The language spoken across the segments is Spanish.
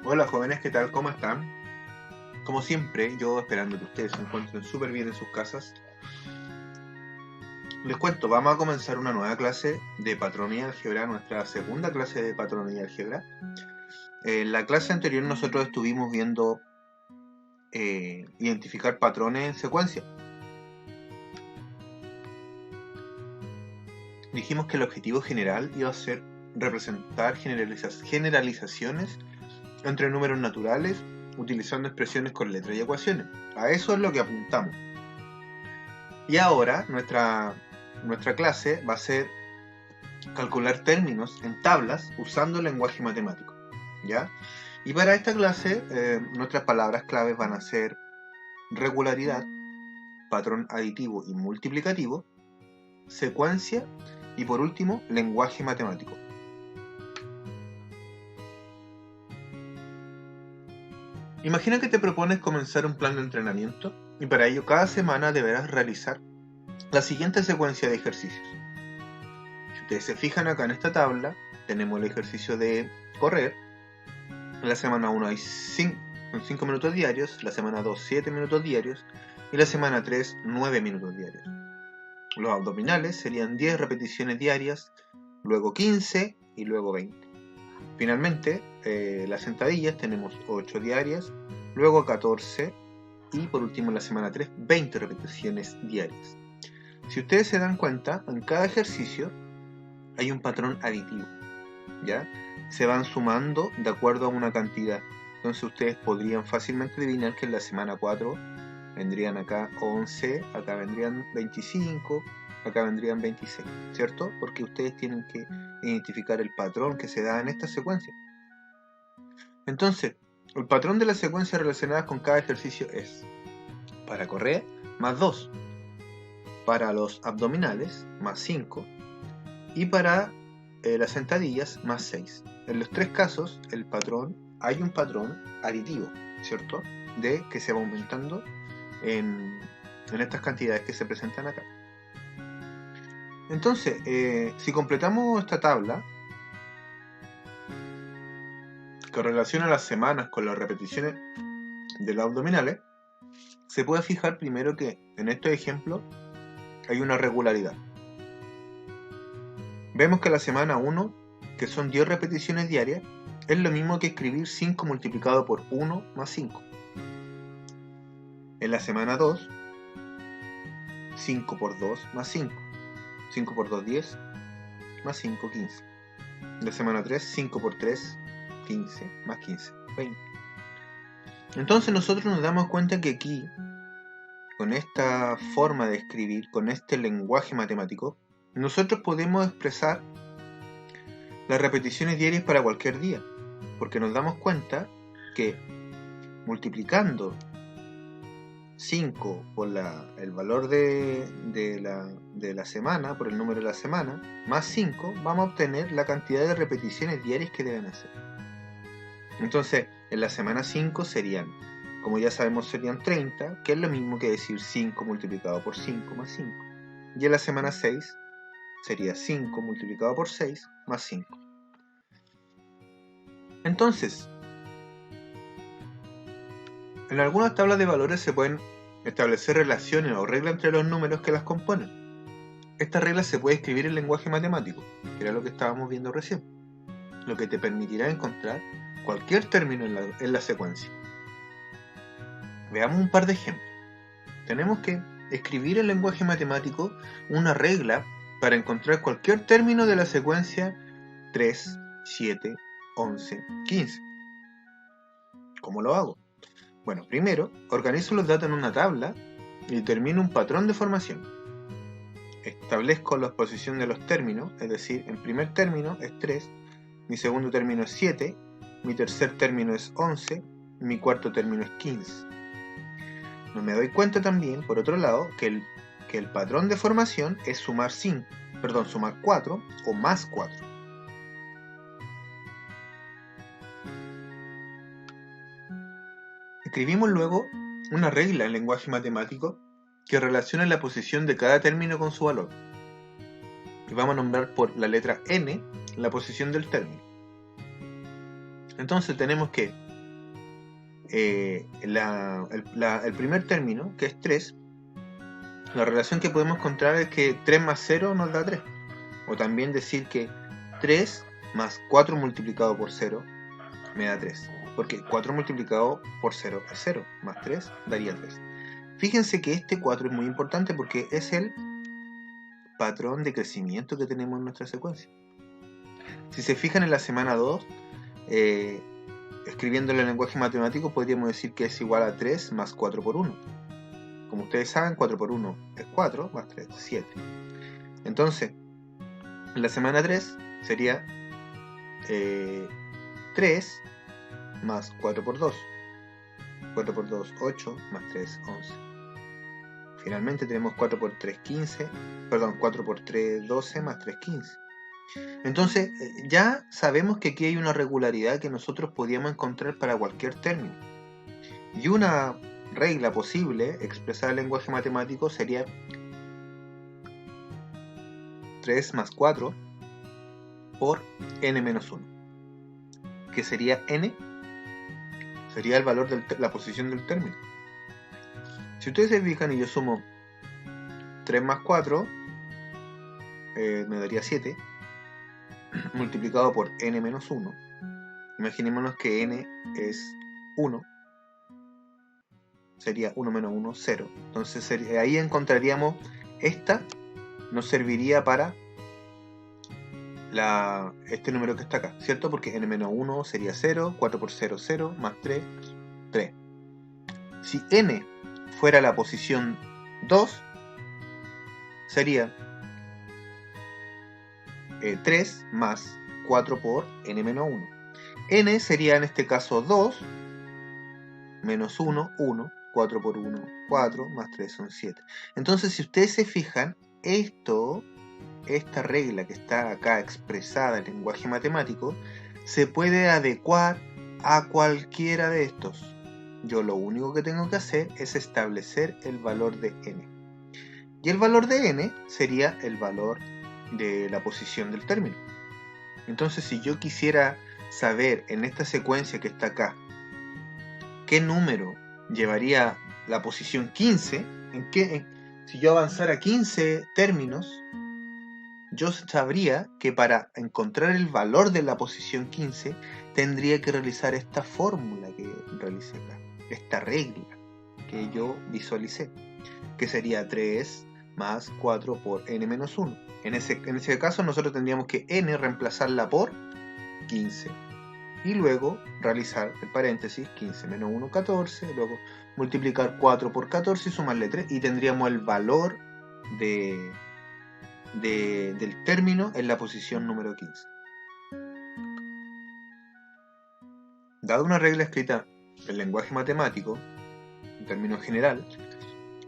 Hola jóvenes, ¿qué tal? ¿Cómo están? Como siempre, yo esperando que ustedes se encuentren súper bien en sus casas. Les cuento, vamos a comenzar una nueva clase de patrón y álgebra, nuestra segunda clase de patrón y álgebra. En la clase anterior nosotros estuvimos viendo identificar patrones en secuencia. Dijimos que el objetivo general iba a ser representar generalizaciones entre números naturales utilizando expresiones con letras y ecuaciones. A eso es lo que apuntamos. Y ahora nuestra clase va a ser calcular términos en tablas usando el lenguaje matemático, ¿ya? Y para esta clase nuestras palabras claves van a ser regularidad, patrón aditivo y multiplicativo, secuencia y por último lenguaje matemático. Imagina que te propones comenzar un plan de entrenamiento y para ello cada semana deberás realizar la siguiente secuencia de ejercicios. Si ustedes se fijan acá en esta tabla, tenemos el ejercicio de correr. En la semana 1 hay 5 minutos diarios, la semana 2 7 minutos diarios y la semana 3 9 minutos diarios. Los abdominales serían 10 repeticiones diarias, luego 15 y luego 20. Finalmente, las sentadillas tenemos 8 diarias, luego 14 y por último en la semana 3 20 repeticiones diarias. Si ustedes se dan cuenta, en cada ejercicio hay un patrón aditivo, ¿ya? Se van sumando de acuerdo a una cantidad. Entonces ustedes podrían fácilmente adivinar que en la semana 4 vendrían acá 11, acá vendrían 25, acá vendrían 26, ¿cierto? Porque ustedes tienen que identificar el patrón que se da en esta secuencia. Entonces, el patrón de las secuencias relacionadas con cada ejercicio es: para correr, más 2, para los abdominales, más 5, y para las sentadillas, más 6. En los tres casos, hay un patrón aditivo, ¿cierto? De que se va aumentando en estas cantidades que se presentan acá. Entonces, si completamos esta tabla que relaciona las semanas con las repeticiones de los abdominales, se puede fijar primero que en estos ejemplos hay una regularidad. Vemos que la semana 1, que son 10 repeticiones diarias, es lo mismo que escribir 5 multiplicado por 1 más 5. En la semana 2, 5 por 2 más 5. 5 por 2, 10, más 5, 15. En la semana 3, 5 por 3, 15, más 15, 20. Entonces nosotros nos damos cuenta que aquí, con esta forma de escribir, con este lenguaje matemático, nosotros podemos expresar las repeticiones diarias para cualquier día, porque nos damos cuenta que multiplicando 5 por el valor de la semana, por el número de la semana, más 5, vamos a obtener la cantidad de repeticiones diarias que deben hacer. Entonces, en la semana 5 serían, como ya sabemos, serían 30, que es lo mismo que decir 5 multiplicado por 5 más 5. Y en la semana 6 sería 5 multiplicado por 6 más 5. Entonces, en algunas tablas de valores se pueden establecer relaciones o reglas entre los números que las componen. Esta regla se puede escribir en lenguaje matemático, que era lo que estábamos viendo recién, lo que te permitirá encontrar cualquier término en la secuencia. Veamos un par de ejemplos. Tenemos que escribir en lenguaje matemático una regla para encontrar cualquier término de la secuencia 3, 7, 11, 15. ¿Cómo lo hago? Bueno, primero organizo los datos en una tabla y determino un patrón de formación. Establezco la posición de los términos, es decir, el primer término es 3, mi segundo término es 7, mi tercer término es 11, mi cuarto término es 15. No me doy cuenta también, por otro lado, que el patrón de formación es sumar 4 o más 4. Escribimos luego una regla en lenguaje matemático que relaciona la posición de cada término con su valor. Y vamos a nombrar por la letra n la posición del término. Entonces tenemos que el primer término, que es 3, la relación que podemos encontrar es que 3 más 0 nos da 3. O también decir que 3 más 4 multiplicado por 0 me da 3. Porque 4 multiplicado por 0 es 0, más 3 daría 3. Fíjense que este 4 es muy importante porque es el patrón de crecimiento que tenemos en nuestra secuencia. Si se fijan en la semana 2, escribiéndolo en lenguaje matemático, podríamos decir que es igual a 3 más 4 por 1. Como ustedes saben, 4 por 1 es 4, más 3, 7. Entonces, en la semana 3 sería 3 más 4 por 2. 4 por 2, 8, más 3, 11. Finalmente tenemos 4 por 3, 15. Perdón, 4 por 3, 12, más 3, 15. Entonces, ya sabemos que aquí hay una regularidad que nosotros podíamos encontrar para cualquier término. Y una regla posible expresada en lenguaje matemático sería 3 más 4 por n menos 1. Que sería n, sería el valor de la posición del término. Si ustedes se fijan y yo sumo 3 más 4, me daría 7, multiplicado por n menos 1. Imaginémonos que n es 1, sería 1 menos 1, 0. Entonces ahí encontraríamos, esta nos serviría para este número que está acá, ¿cierto? Porque n menos 1 sería 0, 4 por 0, 0, más 3, 3. Si n fuera la posición 2, sería 3 más 4 por n menos 1. N sería en este caso 2, menos 1, 1, 4 por 1, 4, más 3 son 7. Entonces, si ustedes se fijan, esta regla que está acá expresada en lenguaje matemático, se puede adecuar a cualquiera de estos. Yo lo único que tengo que hacer es establecer el valor de n. Y el valor de n sería el valor de la posición del término. Entonces, si yo quisiera saber en esta secuencia que está acá, qué número llevaría la posición 15, si yo avanzara 15 términos, yo sabría que para encontrar el valor de la posición 15 tendría que realizar esta fórmula que realicé acá, esta regla que yo visualicé, que sería 3 más 4 por n menos 1. En ese caso nosotros tendríamos que n reemplazarla por 15 y luego realizar el paréntesis, 15 menos 1, 14, luego multiplicar 4 por 14 y sumarle 3 y tendríamos el valor del término en la posición número 15. Dada una regla escrita en lenguaje matemático, en términos general,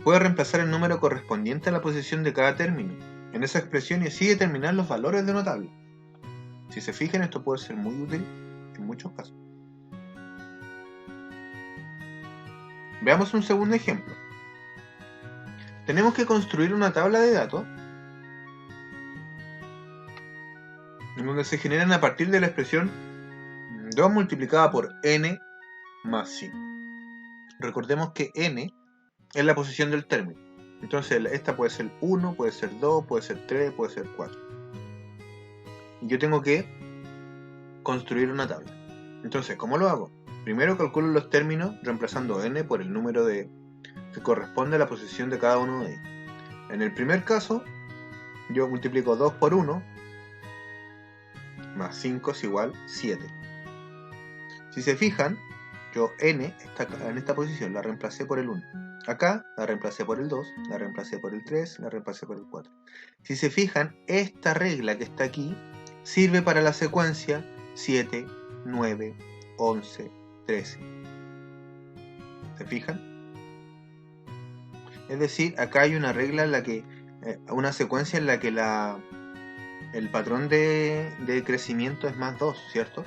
puede reemplazar el número correspondiente a la posición de cada término en esa expresión y así determinar los valores de una tabla. Si se fijan, esto puede ser muy útil en muchos casos. Veamos un segundo ejemplo. Tenemos que construir una tabla de datos en donde se generan a partir de la expresión 2 multiplicada por n más 5. Recordemos que n es la posición del término. Entonces esta puede ser 1, puede ser 2, puede ser 3, puede ser 4. Y yo tengo que construir una tabla. Entonces, ¿cómo lo hago? Primero calculo los términos reemplazando n por el número que corresponde a la posición de cada uno de ellos. En el primer caso, yo multiplico 2 por 1, más 5 es igual 7. Si se fijan, yo n está en esta posición, la reemplacé por el 1. Acá la reemplacé por el 2, la reemplacé por el 3, la reemplacé por el 4. Si se fijan, esta regla que está aquí sirve para la secuencia 7, 9, 11, 13. ¿Se fijan? Es decir, acá hay una regla en la que, una secuencia en la que el patrón de crecimiento es más 2, ¿cierto?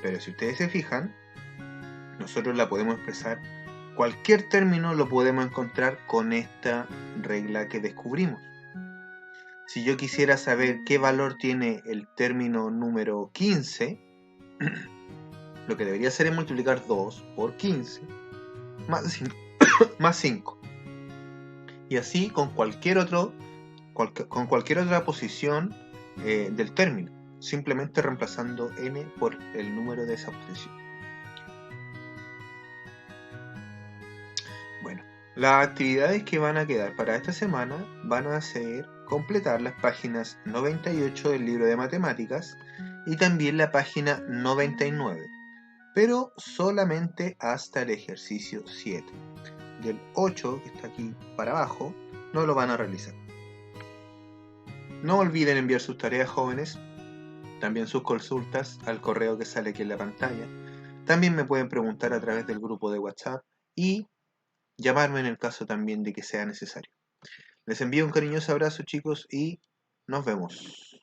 Pero si ustedes se fijan, nosotros la podemos expresar, cualquier término lo podemos encontrar con esta regla que descubrimos. Si yo quisiera saber qué valor tiene el término número 15, lo que debería hacer es multiplicar 2 por 15 más 5, más 5. Y así con cualquier otra posición del término, simplemente reemplazando n por el número de esa posición. Bueno, las actividades que van a quedar para esta semana van a ser completar las páginas 98 del libro de matemáticas y también la página 99, pero solamente hasta el ejercicio 7. Del 8, que está aquí para abajo, no lo van a realizar. No olviden enviar sus tareas, jóvenes, también sus consultas al correo que sale aquí en la pantalla. También me pueden preguntar a través del grupo de WhatsApp y llamarme en el caso también de que sea necesario. Les envío un cariñoso abrazo, chicos, y nos vemos.